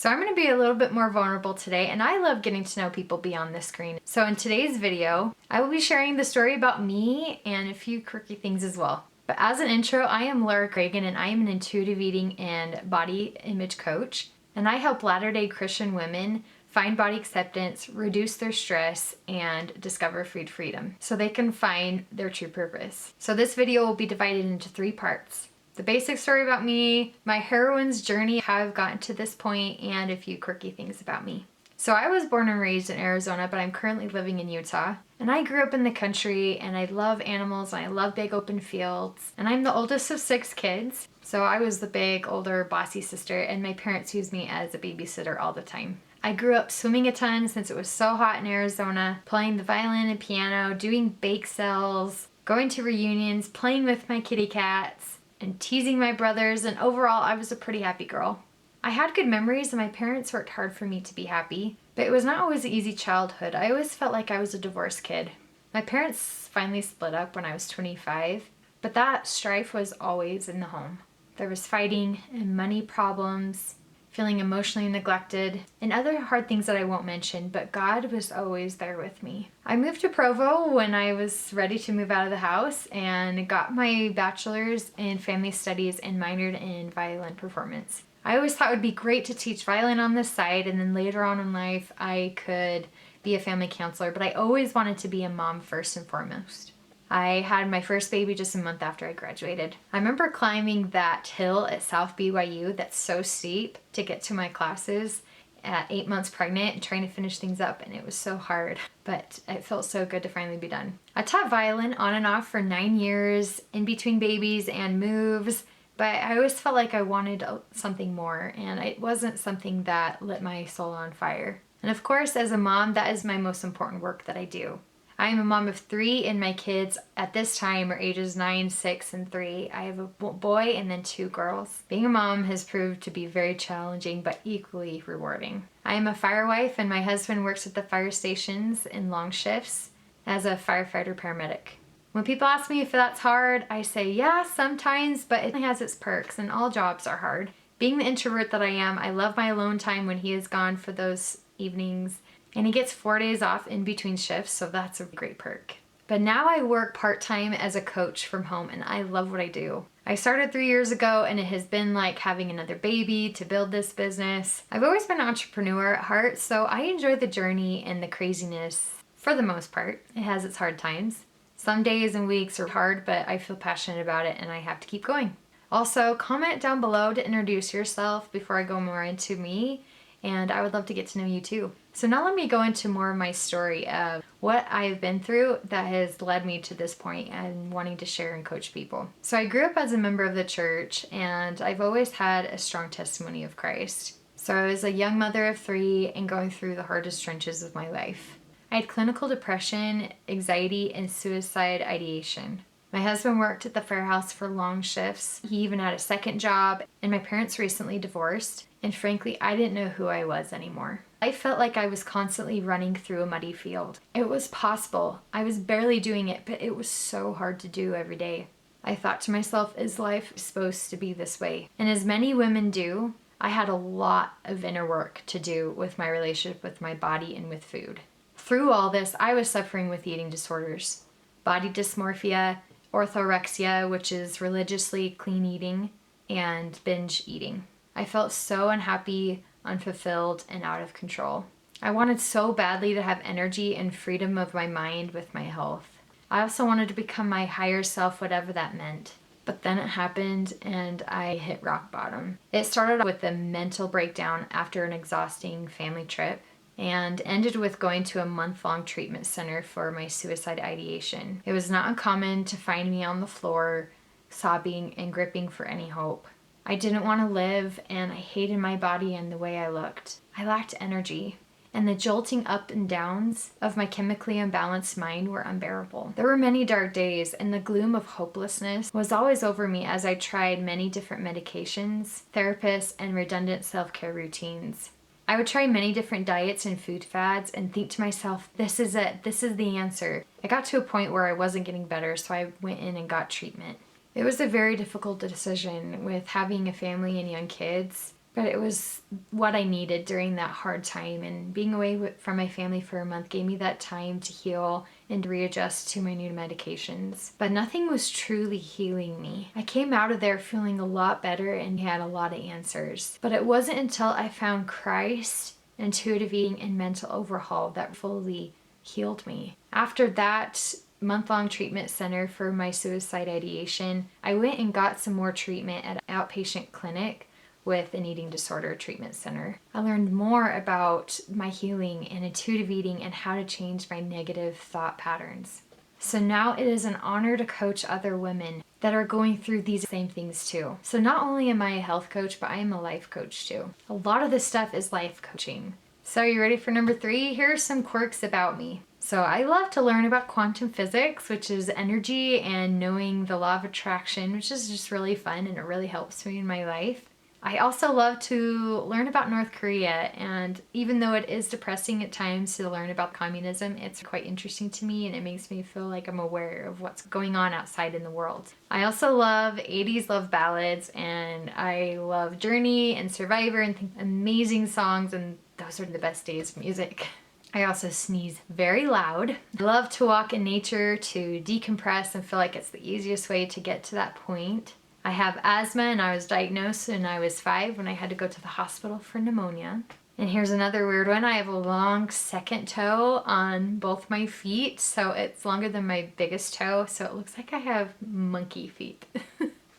So I'm going to be a little bit more vulnerable today, and I love getting to know people beyond the screen. So in today's video, I will be sharing the story about me and a few quirky things as well. But as an intro, I am Laura Cragun, and I am an intuitive eating and body image coach. And I help Latter-day Christian women find body acceptance, reduce their stress, and discover food freedom so they can find their true purpose. So this video will be divided into 3 parts. The basic story about me, my heroine's journey, how I've gotten to this point, and a few quirky things about me. So I was born and raised in Arizona, but I'm currently living in Utah. And I grew up in the country, and I love animals, and I love big open fields. And I'm the oldest of 6 kids. So I was the big, older, bossy sister, and my parents used me as a babysitter all the time. I grew up swimming a ton since it was so hot in Arizona, playing the violin and piano, doing bake sales, going to reunions, playing with my kitty cats, and teasing my brothers, and overall I was a pretty happy girl. I had good memories and my parents worked hard for me to be happy, but it was not always an easy childhood. I always felt like I was a divorced kid. My parents finally split up when I was 25, but that strife was always in the home. There was fighting and money problems, feeling emotionally neglected, and other hard things that I won't mention, but God was always there with me. I moved to Provo when I was ready to move out of the house and got my bachelor's in family studies and minored in violin performance. I always thought it would be great to teach violin on the side, and then later on in life I could be a family counselor, but I always wanted to be a mom first and foremost. I had my first baby just a month after I graduated. I remember climbing that hill at South BYU that's so steep to get to my classes at 8 months pregnant and trying to finish things up, and it was so hard, but it felt so good to finally be done. I taught violin on and off for 9 years in between babies and moves, but I always felt like I wanted something more, and it wasn't something that lit my soul on fire. And of course, as a mom, that is my most important work that I do. I am a mom of 3, and my kids at this time are ages 9, 6, and 3. I have a boy and then 2 girls. Being a mom has proved to be very challenging but equally rewarding. I am a fire wife, and my husband works at the fire stations in long shifts as a firefighter paramedic. When people ask me if that's hard, I say yeah, sometimes, but it has its perks, and all jobs are hard. Being the introvert that I am, I love my alone time when he is gone for those evenings. And he gets 4 days off in between shifts, so that's a great perk. But now I work part-time as a coach from home, and I love what I do. I started 3 years ago, and it has been like having another baby to build this business. I've always been an entrepreneur at heart, so I enjoy the journey and the craziness for the most part. It has its hard times. Some days and weeks are hard, but I feel passionate about it, and I have to keep going. Also, comment down below to introduce yourself before I go more into me, and I would love to get to know you too. So now let me go into more of my story of what I've been through that has led me to this point and wanting to share and coach people. So I grew up as a member of the church, and I've always had a strong testimony of Christ. So I was a young mother of 3 and going through the hardest trenches of my life. I had clinical depression, anxiety, and suicide ideation. My husband worked at the firehouse for long shifts. He even had a second job, and my parents recently divorced. And frankly, I didn't know who I was anymore. I felt like I was constantly running through a muddy field. It was possible. I was barely doing it, but it was so hard to do every day. I thought to myself, is life supposed to be this way? And as many women do, I had a lot of inner work to do with my relationship with my body and with food. Through all this, I was suffering with eating disorders, body dysmorphia, orthorexia, which is religiously clean eating, and binge eating. I felt so unhappy, unfulfilled, and out of control. I wanted so badly to have energy and freedom of my mind with my health. I also wanted to become my higher self, whatever that meant. But then it happened, and I hit rock bottom. It started with a mental breakdown after an exhausting family trip, and ended with going to a month-long treatment center for my suicide ideation. It was not uncommon to find me on the floor, sobbing and gripping for any hope. I didn't want to live, and I hated my body and the way I looked. I lacked energy, and the jolting up and downs of my chemically imbalanced mind were unbearable. There were many dark days, and the gloom of hopelessness was always over me as I tried many different medications, therapists, and redundant self-care routines. I would try many different diets and food fads and think to myself, this is it, this is the answer. I got to a point where I wasn't getting better, so I went in and got treatment. It was a very difficult decision with having a family and young kids, but it was what I needed during that hard time. And being away from my family for a month gave me that time to heal and readjust to my new medications. But nothing was truly healing me. I came out of there feeling a lot better and had a lot of answers. But it wasn't until I found Christ, intuitive eating, and mental overhaul that fully healed me. After that month-long treatment center for my suicide ideation, I went and got some more treatment at an outpatient clinic with an eating disorder treatment center. I learned more about my healing and intuitive eating and how to change my negative thought patterns. So now it is an honor to coach other women that are going through these same things too. So not only am I a health coach, but I am a life coach too. A lot of this stuff is life coaching. So you ready for number 3? Here are some quirks about me. So I love to learn about quantum physics, which is energy, and knowing the law of attraction, which is just really fun and it really helps me in my life. I also love to learn about North Korea, and even though it is depressing at times to learn about communism, it's quite interesting to me and it makes me feel like I'm aware of what's going on outside in the world. I also love 80s love ballads, and I love Journey and Survivor and think amazing songs, and those are the best days of music. I also sneeze very loud. I love to walk in nature to decompress and feel like it's the easiest way to get to that point. I have asthma and I was diagnosed when I was 5 when I had to go to the hospital for pneumonia. And here's another weird one. I have a long second toe on both my feet, so it's longer than my biggest toe, so it looks like I have monkey feet.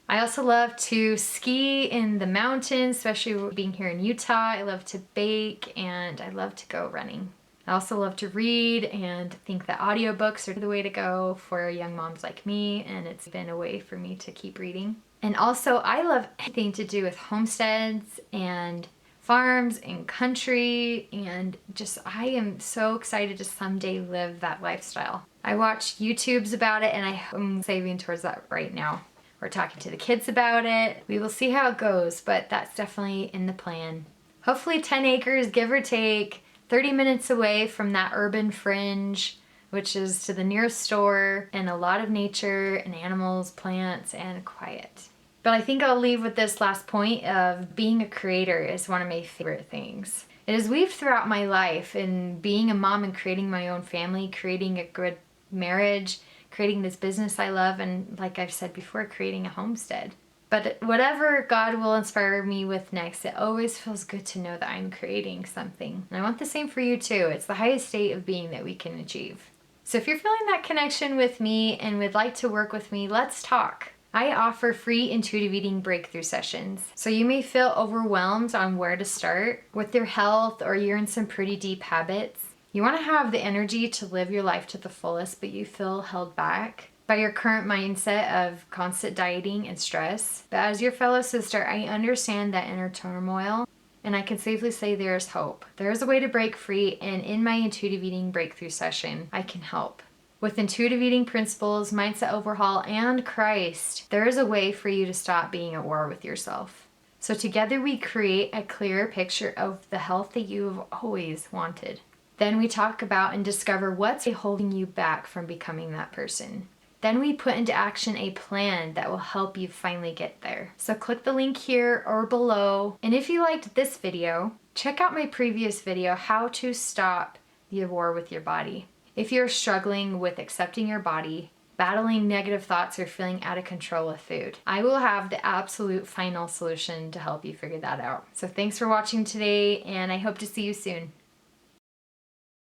I also love to ski in the mountains, especially being here in Utah. I love to bake and I love to go running. I also love to read and think that audiobooks are the way to go for young moms like me, and it's been a way for me to keep reading. And also I love anything to do with homesteads and farms and country, and just I am so excited to someday live that lifestyle. I watch YouTubes about it and I'm saving towards that right now. We're talking to the kids about it. We will see how it goes, but that's definitely in the plan. Hopefully 10 acres, give or take, 30 minutes away from that urban fringe, which is to the nearest store, and a lot of nature and animals, plants, and quiet. But I think I'll leave with this last point of being a creator is one of my favorite things. It is weaved throughout my life in being a mom and creating my own family, creating a good marriage, creating this business I love, and like I've said before, creating a homestead. But whatever God will inspire me with next, it always feels good to know that I'm creating something. And I want the same for you too. It's the highest state of being that we can achieve. So if you're feeling that connection with me and would like to work with me, let's talk. I offer free intuitive eating breakthrough sessions. So you may feel overwhelmed on where to start with your health, or you're in some pretty deep habits. You want to have the energy to live your life to the fullest, but you feel held back by your current mindset of constant dieting and stress. But as your fellow sister, I understand that inner turmoil, and I can safely say there is hope. There is a way to break free, and in my intuitive eating breakthrough session, I can help. With intuitive eating principles, mindset overhaul, and Christ, there is a way for you to stop being at war with yourself. So together we create a clearer picture of the health that you've always wanted. Then we talk about and discover what's holding you back from becoming that person. Then we put into action a plan that will help you finally get there. So click the link here or below. And if you liked this video, check out my previous video, how to stop the war with your body. If you're struggling with accepting your body, battling negative thoughts, or feeling out of control with food, I will have the absolute final solution to help you figure that out. So thanks for watching today, and I hope to see you soon.